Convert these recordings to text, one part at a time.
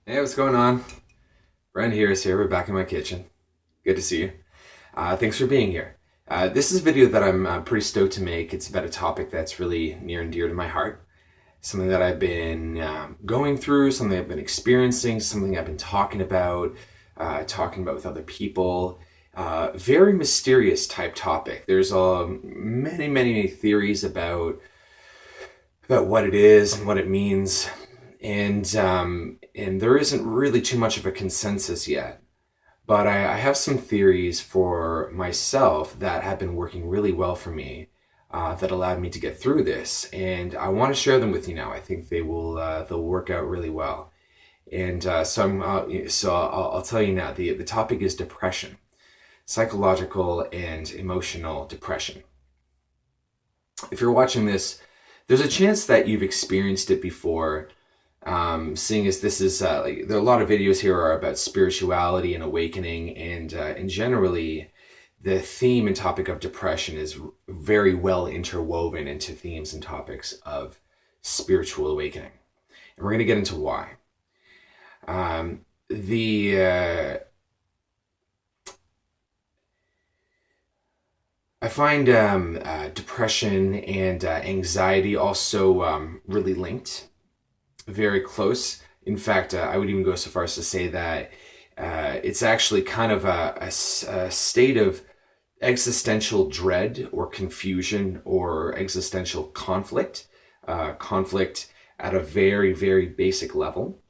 Hey, what's going on? Brent here is here. We're back in my kitchen. Good to see you. Thanks for being here. This is a video that I'm pretty stoked to make. It's about a topic that's really near and dear to my heart. Something that I've been going through, something I've been experiencing, something I've been talking about with other people. Very mysterious type topic. There's many theories about what it is and what it means, and there isn't really too much of a consensus yet. But I have some theories for myself that have been working really well for me, that allowed me to get through this, and I want to share them with you now. I think they'll work out really well. And I'll tell you now. The topic is depression, psychological and emotional depression. If you're watching this, there's a chance that you've experienced it before. Seeing as this is there are a lot of videos here are about spirituality and awakening, and generally, the theme and topic of depression is very well interwoven into themes and topics of spiritual awakening, and we're going to get into why. The I find depression and anxiety also really linked, very close. In fact, I would even go so far as to say that it's actually kind of a state of existential dread or confusion or existential conflict at a very basic level,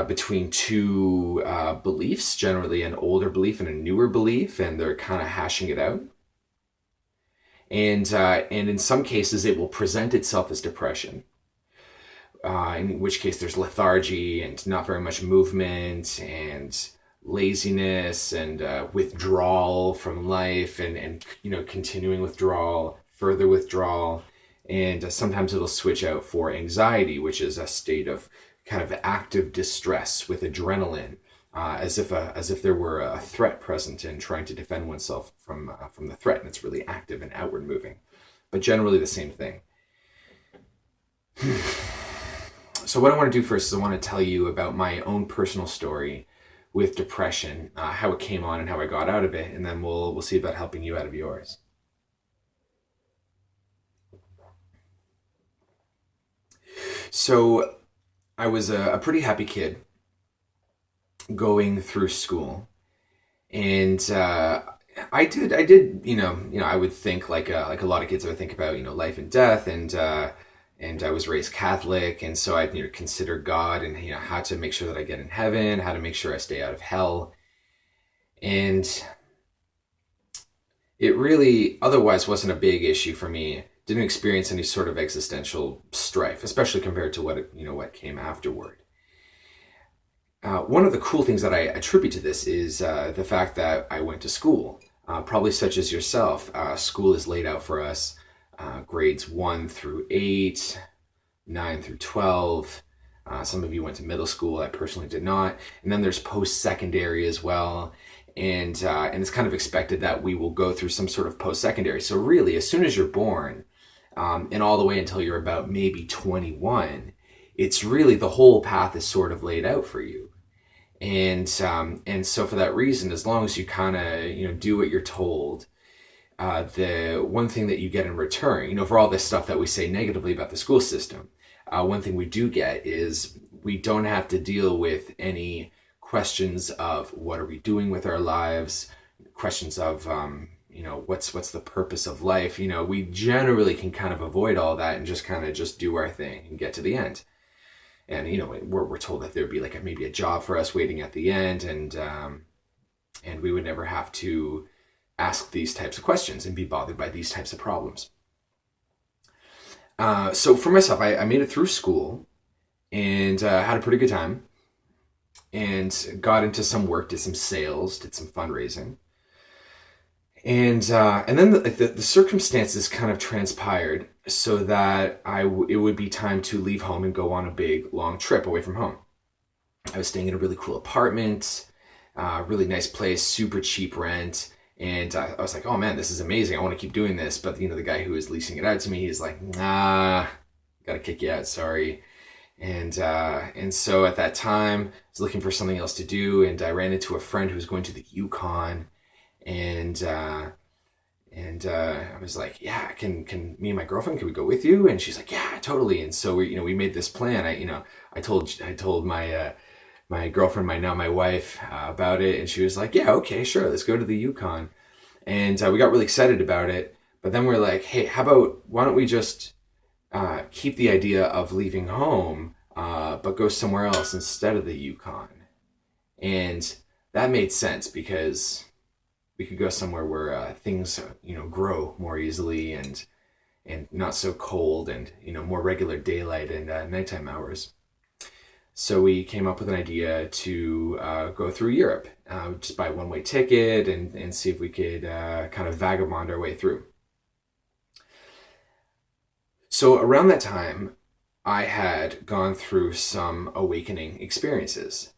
between two beliefs, generally an older belief and a newer belief, and they're kind of hashing it out. And in some cases, it will present itself as depression, in which case there's lethargy and not very much movement and laziness and withdrawal from life, and continuing withdrawal, further withdrawal, and sometimes it'll switch out for anxiety, which is a state of kind of active distress with adrenaline, as if there were a threat present and trying to defend oneself from the threat, and it's really active and outward moving, but generally the same thing. So what I want to do first is I want to tell you about my own personal story with depression, how it came on and how I got out of it, and then we'll see about helping you out of yours. So I was a pretty happy kid going through school, and I did I would think like a lot of kids. I would think about life and death, and I was raised Catholic, and so I consider God and how to make sure that I get in heaven, how to make sure I stay out of hell, and it really otherwise wasn't a big issue for me. Didn't experience any sort of existential strife, especially compared to what came afterward. One of the cool things that I attribute to this is the fact that I went to school. Probably such as yourself, school is laid out for us, grades 1 through 8, 9 through 12. Some of you went to middle school. I personally did not. And then there's post-secondary as well. And it's kind of expected that we will go through some sort of post-secondary. So really, as soon as you're born, and all the way until you're about maybe 21, it's really the whole path is sort of laid out for you. And so for that reason, as long as you kind of do what you're told, the one thing that you get in return, for all this stuff that we say negatively about the school system, one thing we do get is we don't have to deal with any questions of what are we doing with our lives, questions of what's the purpose of life. We generally can kind of avoid all that and just do our thing and get to the end. And we're told that there'd be maybe a job for us waiting at the end, and we would never have to ask these types of questions and be bothered by these types of problems. So for myself, I made it through school and had a pretty good time, and got into some work, did some sales, did some fundraising, and then the circumstances kind of transpired so that it would be time to leave home and go on a big long trip away from home. I was staying in a really cool apartment, really nice place, super cheap rent. And I was like, oh man, this is amazing. I want to keep doing this. But the guy who was leasing it out to me, he's like, nah, gotta kick you out, sorry. And so at that time, I was looking for something else to do, and I ran into a friend who was going to the Yukon, and I was like, yeah, can me and my girlfriend, can we go with you? And she's like, yeah, totally. And so we made this plan. I told my girlfriend, my wife, about it, and she was like, yeah, okay, sure, let's go to the Yukon. And we got really excited about it. But then we're like, hey, how about why don't we just keep the idea of leaving home, but go somewhere else instead of the Yukon? And that made sense because we could go somewhere where things grow more easily, and not so cold, and more regular daylight and nighttime hours. So we came up with an idea to go through Europe, just buy a one-way ticket, and see if we could kind of vagabond our way through. So around that time, I had gone through some awakening experiences.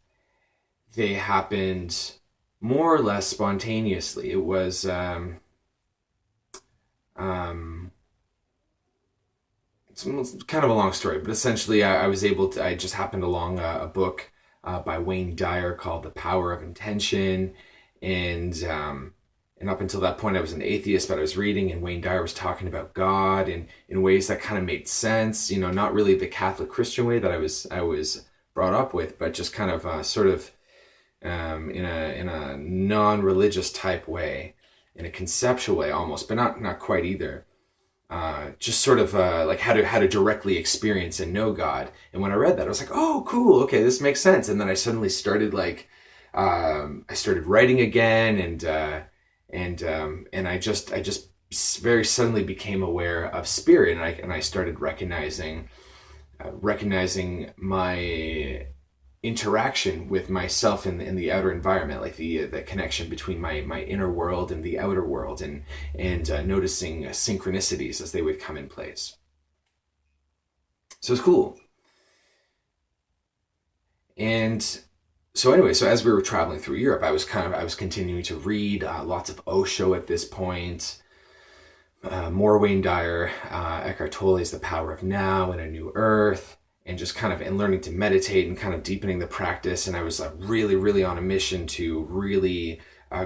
They happened more or less spontaneously. It was um, it's kind of a long story, but essentially, I was able to. I just happened along a book by Wayne Dyer called "The Power of Intention," and and up until that point, I was an atheist, but I was reading, and Wayne Dyer was talking about God and in ways that kind of made sense. Not really the Catholic Christian way that I was brought up with, but just kind of sort of in a non-religious type way, in a conceptual way almost, but not quite either. Just sort of like how to directly experience and know God. And when I read that, I was like, oh, cool, okay, this makes sense. And then I suddenly started I started writing again, and I just very suddenly became aware of spirit, and I started recognizing my interaction with myself in the outer environment, like the connection between my inner world and the outer world, and noticing synchronicities as they would come in place. So it's cool. And so anyway, so as we were traveling through Europe, I was continuing to read lots of Osho at this point, more Wayne Dyer, Eckhart Tolle's The Power of Now and A New Earth, and just kind of and learning to meditate and kind of deepening the practice. And I was really, really on a mission to really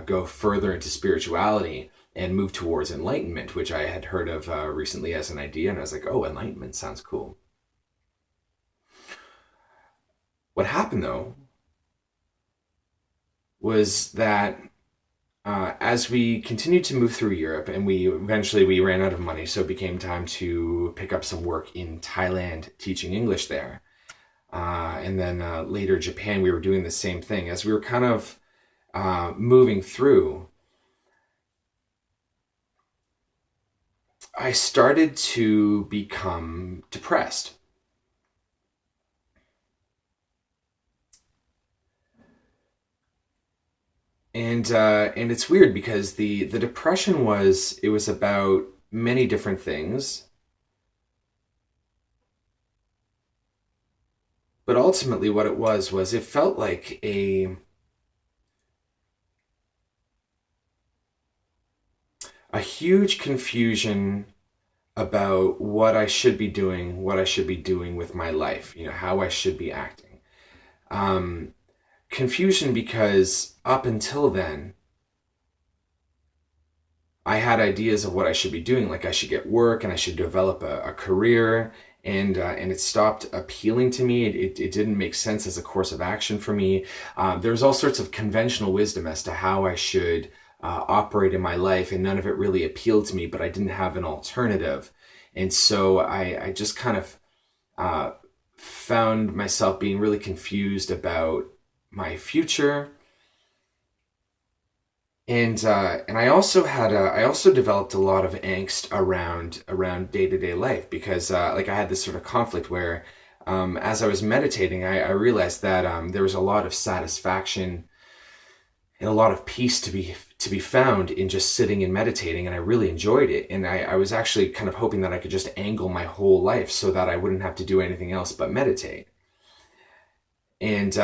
go further into spirituality and move towards enlightenment, which I had heard of recently as an idea. And I was like, oh, enlightenment sounds cool. What happened though was that as we continued to move through Europe, and we ran out of money, so it became time to pick up some work in Thailand, teaching English there. And then later Japan, we were doing the same thing. As we were kind of moving through, I started to become depressed. And it's weird because the depression was about many different things, but ultimately what it was it felt like a huge confusion about what I should be doing with my life, how I should be acting. Um, Confusion because up until then, I had ideas of what I should be doing, like I should get work and I should develop a career, and it stopped appealing to me. It didn't make sense as a course of action for me. There's all sorts of conventional wisdom as to how I should operate in my life, and none of it really appealed to me, but I didn't have an alternative. And so I just kind of uh, found myself being really confused about my future. And I also developed a lot of angst around day-to-day life, because like I had this sort of conflict where as I was meditating, I realized that there was a lot of satisfaction and a lot of peace to be found in just sitting and meditating, and I really enjoyed it. And I was actually kind of hoping that I could just angle my whole life so that I wouldn't have to do anything else but meditate. And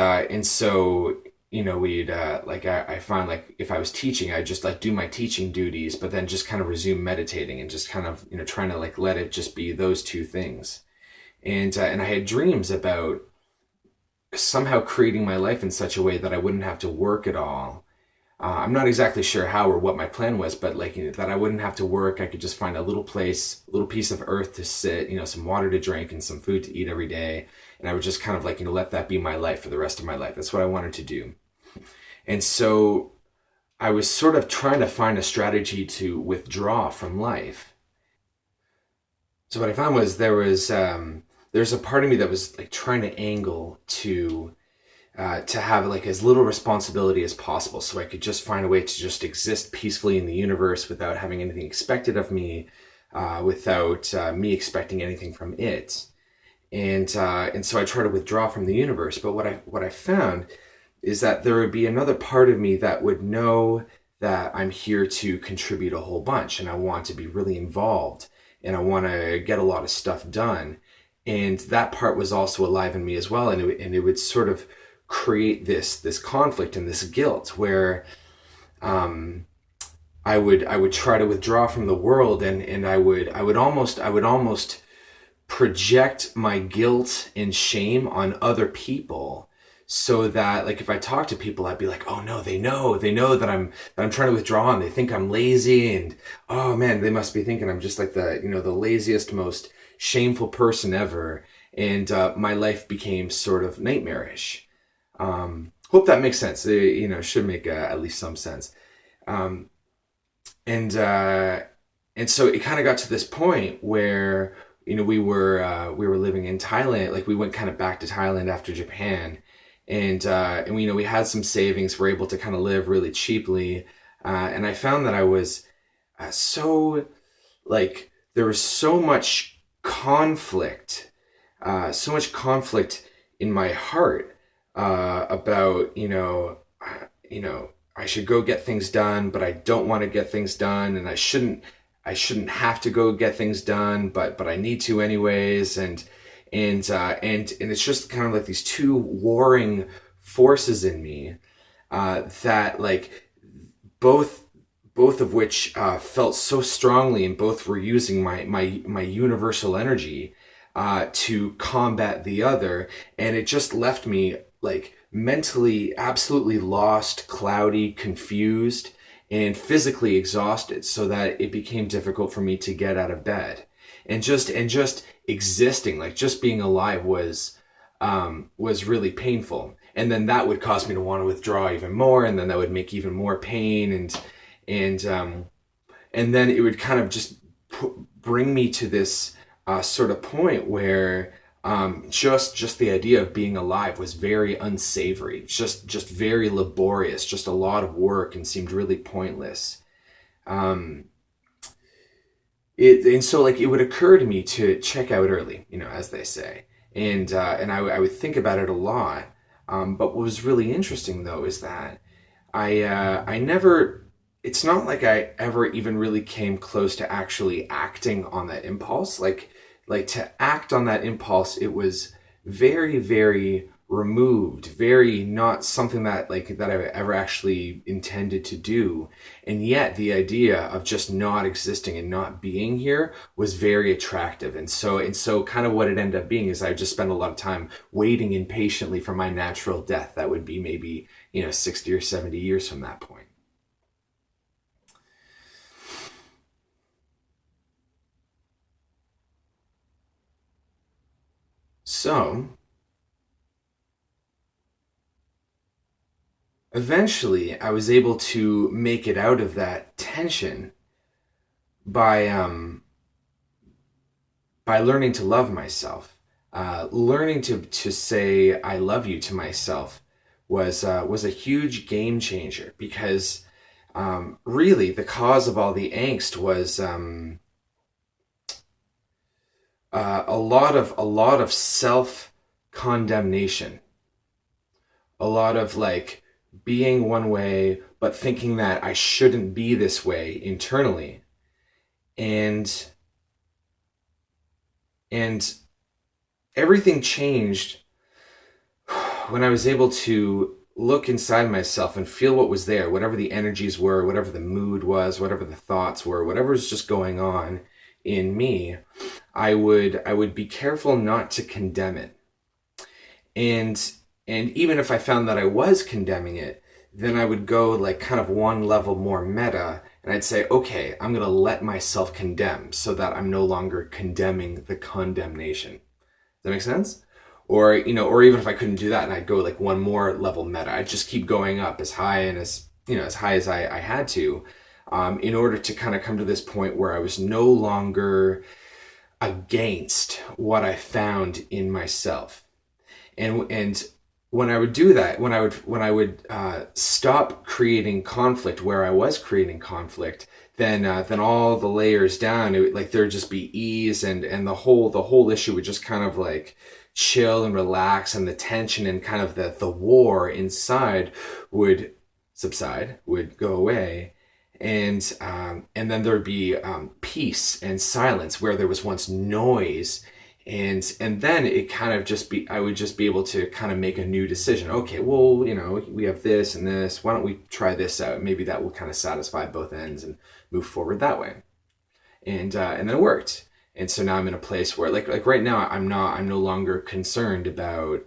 so we'd like I find, like, if I was teaching, I'd just like do my teaching duties, but then just kind of resume meditating, and just kind of trying to like let it just be those two things. and I had dreams about somehow creating my life in such a way that I wouldn't have to work at all. I'm not exactly sure how or what my plan was, but like, that I wouldn't have to work. I could just find a little place, a little piece of earth to sit, some water to drink and some food to eat every day. And I would just kind of like, let that be my life for the rest of my life. That's what I wanted to do. And so I was sort of trying to find a strategy to withdraw from life. So what I found was there's a part of me that was like trying to angle to have like as little responsibility as possible, so I could just find a way to just exist peacefully in the universe without having anything expected of me, without me expecting anything from it. And so I try to withdraw from the universe. But what I found is that there would be another part of me that would know that I'm here to contribute a whole bunch, and I want to be really involved, and I want to get a lot of stuff done. And that part was also alive in me as well, and it would sort of create this conflict and this guilt where I would try to withdraw from the world, and I would almost project my guilt and shame on other people, so that like if I talk to people, I'd be like, oh no, they know that I'm trying to withdraw, and they think I'm lazy, and oh man, they must be thinking I'm just like the laziest, most shameful person ever. And my life became sort of nightmarish. Hope that makes sense. Should make at least some sense. And so it kind of got to this point where we were living in Thailand. Like we went kind of back to Thailand after Japan, and we had some savings. We're able to kind of live really cheaply, and I found that I was so like there was so much conflict, in my heart, about I should go get things done, but I don't want to get things done, and I shouldn't have to go get things done, but I need to anyways, and it's just kind of like these two warring forces in me, that like both of which felt so strongly, and both were using my universal energy to combat the other, and it just left me like mentally absolutely lost, cloudy, confused, and physically exhausted, so that it became difficult for me to get out of bed. And just existing, like just being alive was really painful. And then that would cause me to want to withdraw even more, and then that would make even more pain, and then it would kind of just bring me to this sort of point where just the idea of being alive was very unsavory, just very laborious, just a lot of work, and seemed really pointless. And so like it would occur to me to check out early, as they say, and I would think about it a lot. But what was really interesting though is that I never. It's not like I ever even really came close to actually acting on that impulse. Like to act on that impulse, it was very, very removed, very not something that I ever actually intended to do. And yet the idea of just not existing and not being here was very attractive. And so kind of what it ended up being is I just spent a lot of time waiting impatiently for my natural death. That would be maybe, 60 or 70 years from that point. So eventually I was able to make it out of that tension by learning to love myself. Learning to say I love you to myself was a huge game changer, because really the cause of all the angst was a lot of self condemnation, a lot of like being one way but thinking that I shouldn't be this way internally, and everything changed when I was able to look inside myself and feel what was there, whatever the energies were, whatever the mood was, whatever the thoughts were, whatever was just going on in me. I would be careful not to condemn it. And even if I found that I was condemning it, then I would go like kind of one level more meta, and I'd say, okay, I'm going to let myself condemn so that I'm no longer condemning the condemnation. Does that make sense? Or, or even if I couldn't do that and I'd go like one more level meta, I'd just keep going up as high and as high as I had to, in order to kind of come to this point where I was no longer against what I found in myself. And when I would do that, when I would stop creating conflict where I was creating conflict, then all the layers down, like there'd just be ease, and the whole issue would just kind of like chill and relax, and the tension and kind of the war inside would subside, would go away. And then there'd be peace and silence where there was once noise, and then it kind of just be I would just be able to kind of make a new decision. Okay, well, we have this and this. Why don't we try this out? Maybe that will kind of satisfy both ends and move forward that way. And then it worked. And so now I'm in a place where like right now I'm no longer concerned about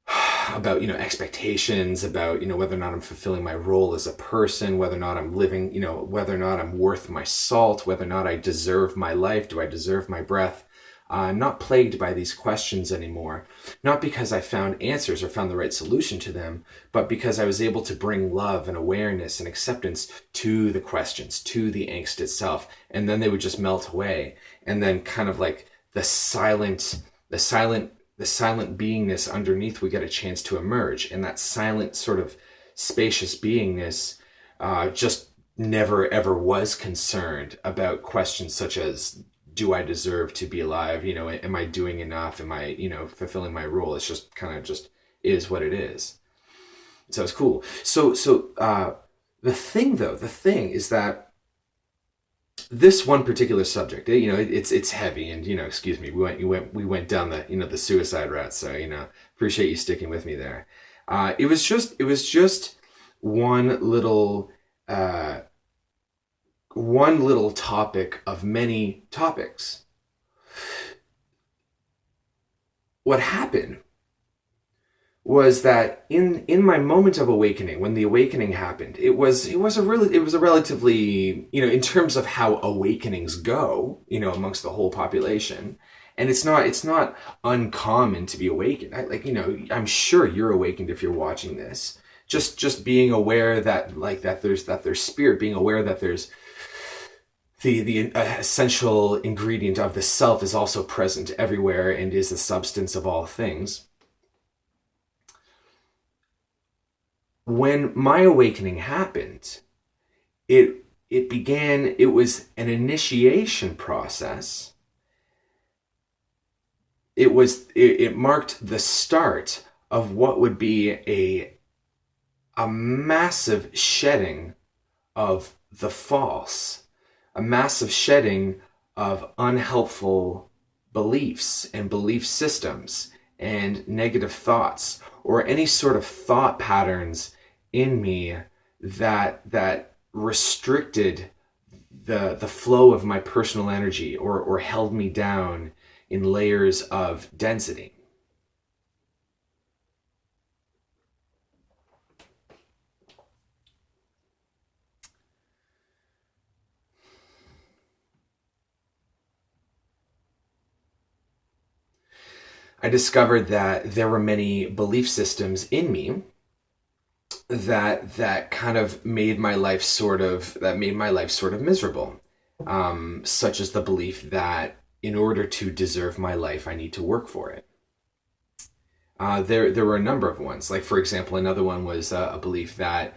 expectations, about whether or not I'm fulfilling my role as a person, whether or not I'm living, whether or not I'm worth my salt, whether or not I deserve my life, do I deserve my breath. Not plagued by these questions anymore, not because I found answers or found the right solution to them, but because I was able to bring love and awareness and acceptance to the questions, to the angst itself, and then they would just melt away. And then kind of like the silent beingness underneath would get a chance to emerge, and that silent sort of spacious beingness just never ever was concerned about questions such as, do I deserve to be alive? Am I doing enough? Am I, fulfilling my role? It's just kind of just is what it is. So it's cool. So the thing is that this one particular subject, it's heavy, and excuse me, we went down the suicide route. So appreciate you sticking with me there. It was just one little topic of many topics. What happened was that in my moment of awakening, when the awakening happened, it was a relatively, in terms of how awakenings go, amongst the whole population. And it's not uncommon to be awakened. I'm sure you're awakened if you're watching this. Just being aware that there's spirit, being aware that there's the essential ingredient of the self is also present everywhere and is the substance of all things. When my awakening happened, it was an initiation process. It marked the start of what would be a massive shedding of the false, a massive shedding of unhelpful beliefs and belief systems and negative thoughts, or any sort of thought patterns in me that restricted the flow of my personal energy, or held me down in layers of density. I discovered that there were many belief systems in me that kind of made my life sort of miserable, such as the belief that in order to deserve my life, I need to work for it. There were a number of ones. Like, for example, another one was a belief that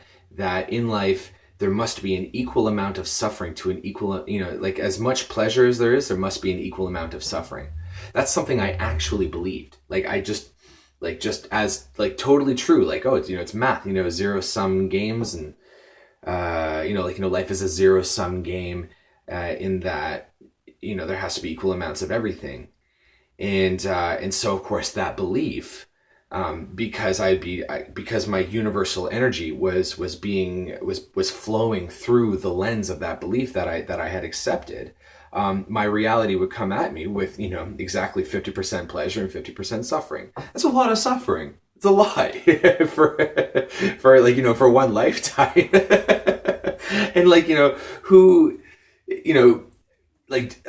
in life there must be an equal amount of suffering to an equal, like as much pleasure as there must be an equal amount of suffering. That's something I actually believed. Just as totally true. It's math. Zero sum games, and life is a zero sum game. In that there has to be equal amounts of everything, and so of course that belief, because my universal energy was flowing through the lens of that belief that I had accepted. my reality would come at me with, exactly 50% pleasure and 50% suffering. That's a lot of suffering. It's a lot for for one lifetime. And who, you know,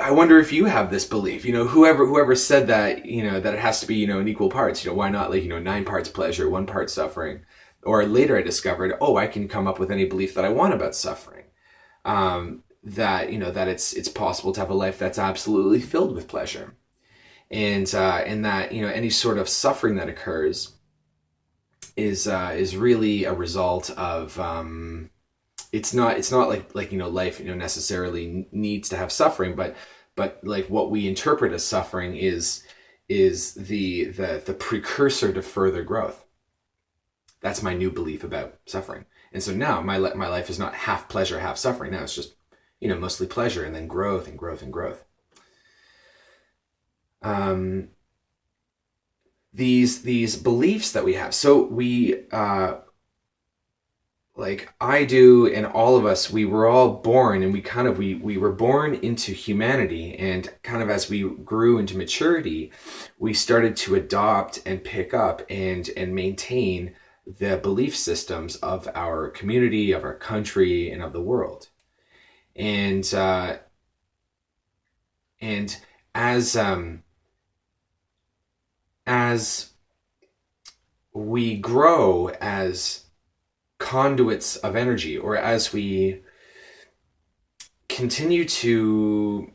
I wonder if you have this belief, whoever said that, that it has to be, in equal parts, why not 9 parts pleasure, 1 part suffering? Or later I discovered, oh, I can come up with any belief that I want about suffering. That it's possible to have a life that's absolutely filled with pleasure. And that, any sort of suffering that occurs is really a result of, it's not like life necessarily needs to have suffering, but like what we interpret as suffering is the precursor to further growth. That's my new belief about suffering. And so now my life is not half pleasure, half suffering. Now it's just mostly pleasure, and then growth and growth and growth. These beliefs that we have. So we I do, and all of us, we were all born, and we were born into humanity, and kind of as we grew into maturity, we started to adopt and pick up and maintain the belief systems of our community, of our country, and of the world. And as we grow as conduits of energy, or as we continue to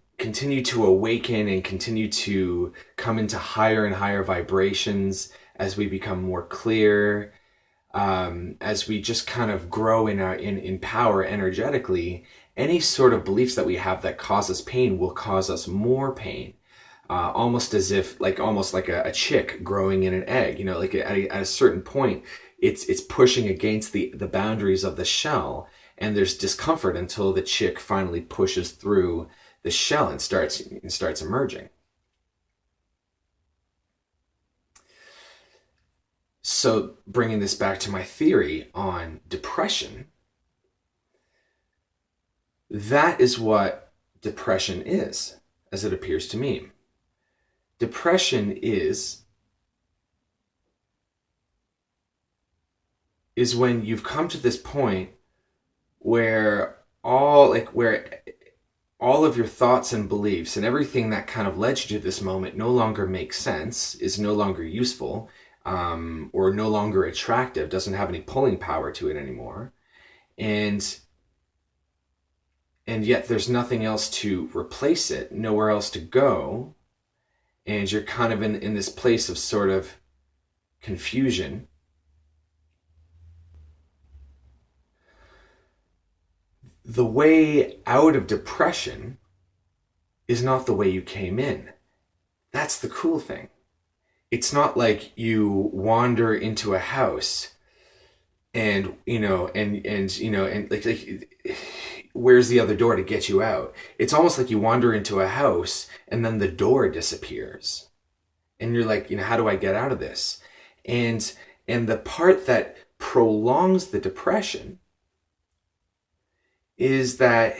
awaken and continue to come into higher and higher vibrations, as we become more clear, as we just kind of grow in power energetically, any sort of beliefs that we have that cause us pain will cause us more pain. Almost as if, almost like a chick growing in an egg, at a certain point, it's pushing against the boundaries of the shell, and there's discomfort until the chick finally pushes through the shell and starts emerging. So bringing this back to my theory on depression, that is what depression is, as it appears to me. Depression is when you've come to this point where all of your thoughts and beliefs and everything that kind of led you to this moment no longer makes sense, is no longer useful, or no longer attractive, doesn't have any pulling power to it anymore. And yet there's nothing else to replace it, nowhere else to go. And you're kind of in this place of sort of confusion. The way out of depression is not the way you came in. That's the cool thing. It's not like you wander into a house and where's the other door to get you out? It's almost like you wander into a house and then the door disappears. And you're like, how do I get out of this? And the part that prolongs the depression is that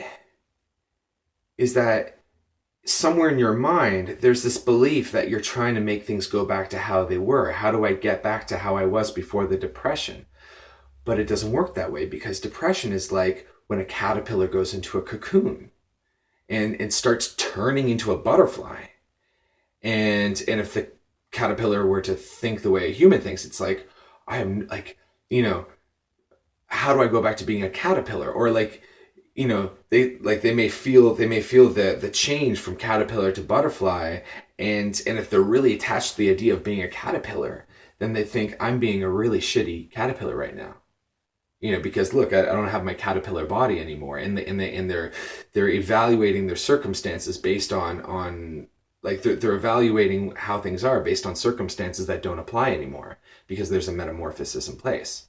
somewhere in your mind, there's this belief that you're trying to make things go back to how they were. How do I get back to how I was before the depression? But it doesn't work that way, because depression is like when a caterpillar goes into a cocoon and starts turning into a butterfly. And if the caterpillar were to think the way a human thinks, it's like, I am like, how do I go back to being a caterpillar? Or they may feel the change from caterpillar to butterfly, and if they're really attached to the idea of being a caterpillar, then they think, I'm being a really shitty caterpillar right now. Because look, I don't have my caterpillar body anymore, and they're evaluating their circumstances based on they're evaluating how things are based on circumstances that don't apply anymore, because there's a metamorphosis in place.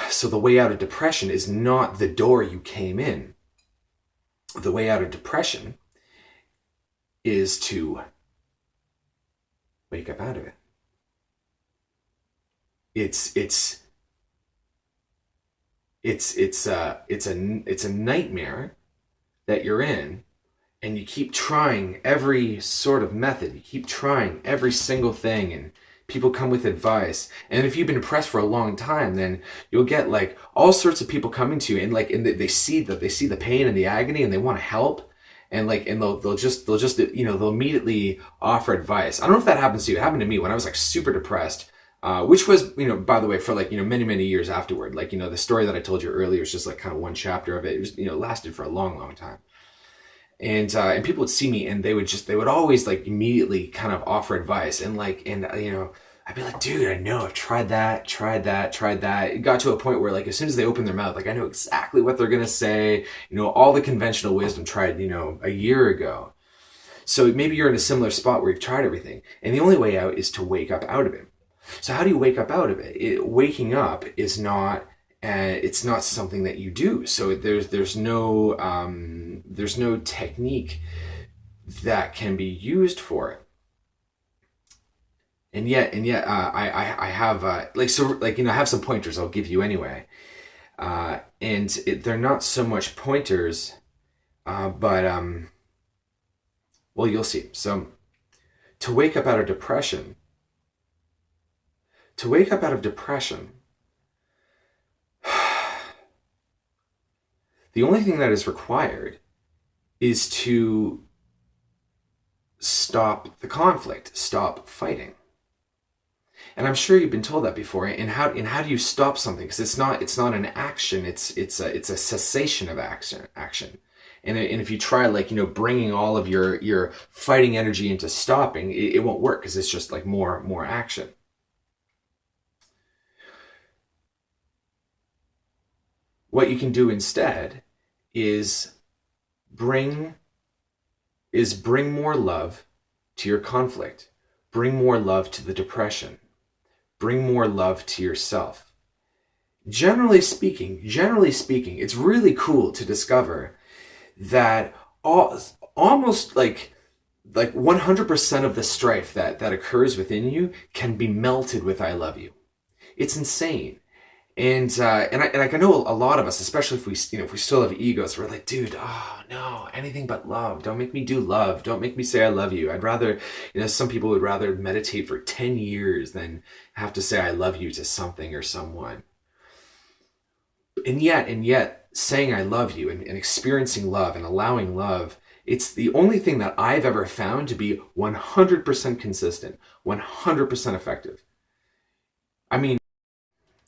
So the way out of depression is not the door you came in. The way out of depression is to wake up out of it. It's a nightmare that you're in, and you keep trying every sort of method, you keep trying every single thing, and people come with advice. And if you've been depressed for a long time, then you'll get like all sorts of people coming to you, and like, and they see the pain and the agony, and they want to help. And like, and they'll just, they'll immediately offer advice. I don't know if that happens to you. It happened to me when I was like super depressed, which was, by the way, for like, many, many years afterward. Like, the story that I told you earlier was just like kind of one chapter of it. It was, lasted for a long, long time. And people would see me, and they would always like immediately kind of offer advice, and like, and I'd be like, dude, I know, I've tried that. It got to a point where like, as soon as they open their mouth, like I know exactly what they're gonna say, all the conventional wisdom tried, a year ago. So maybe you're in a similar spot where you've tried everything, and the only way out is to wake up out of it. So how do you wake up out of it? Waking up is not, it's not something that you do. So there's no technique that can be used for it. And yet, I have I have some pointers I'll give you anyway. They're not so much pointers, but well, you'll see. So to wake up out of depression, the only thing that is required is to stop the conflict, stop fighting. And I'm sure you've been told that before. And how do you stop something? Because it's not an action. It's a cessation of action. And if you try bringing all of your fighting energy into stopping, it won't work, because it's just like more action. What you can do instead is bring more love to your conflict. Bring more love to the depression. Bring more love to yourself. Generally speaking, it's really cool to discover that almost like 100% of the strife that occurs within you can be melted with "I love you." It's insane. And I know a lot of us, especially if we still have egos, we're like, dude, oh no, anything but love. Don't make me do love. Don't make me say I love you. I'd rather, some people would rather meditate for 10 years than have to say I love you to something or someone. And yet saying I love you and experiencing love and allowing love, it's the only thing that I've ever found to be 100% consistent, 100% effective. I mean,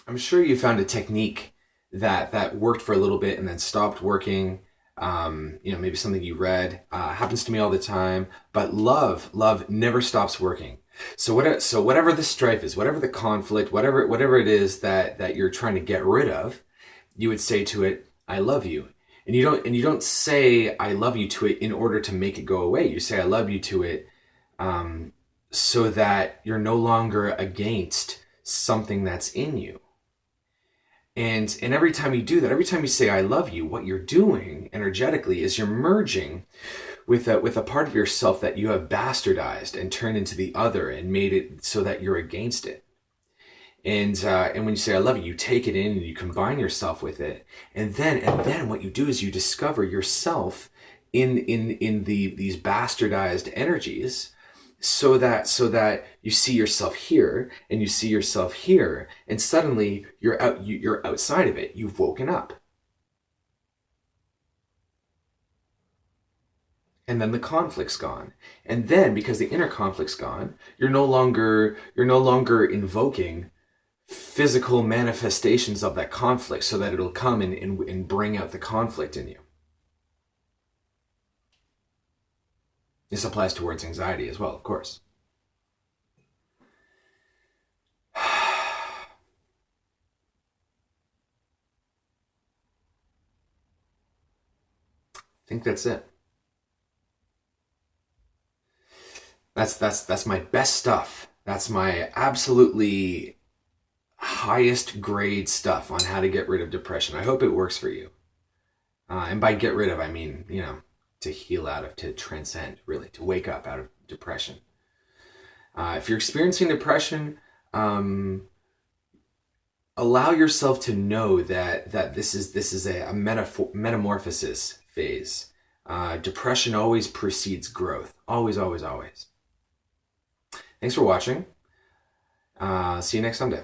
I'm sure you found a technique that worked for a little bit and then stopped working. Maybe something you read. Happens to me all the time. But love never stops working. So whatever the strife is, whatever the conflict, whatever it is that you're trying to get rid of, you would say to it, "I love you." And you don't say "I love you" to it in order to make it go away. You say "I love you" to it so that you're no longer against something that's in you. And every time you do that, every time you say "I love you," what you're doing energetically is you're merging with a part of yourself that you have bastardized and turned into the other and made it so that you're against it. And when you say "I love you," you take it in and you combine yourself with it. And then what you do is you discover yourself in these bastardized energies. So that you see yourself here and you see yourself here, and suddenly you're outside of it. You've woken up. And then the conflict's gone. And then, because the inner conflict's gone, you're no longer invoking physical manifestations of that conflict so that it'll come and bring out the conflict in you. This applies towards anxiety as well, of course. I think that's it. That's my best stuff. That's my absolutely highest grade stuff on how to get rid of depression. I hope it works for you. And by get rid of, I mean, to heal out of, to transcend, really, to wake up out of depression. If you're experiencing depression, allow yourself to know that this is a metamorphosis phase. Depression always precedes growth. Always, always, always. Thanks for watching. See you next Sunday.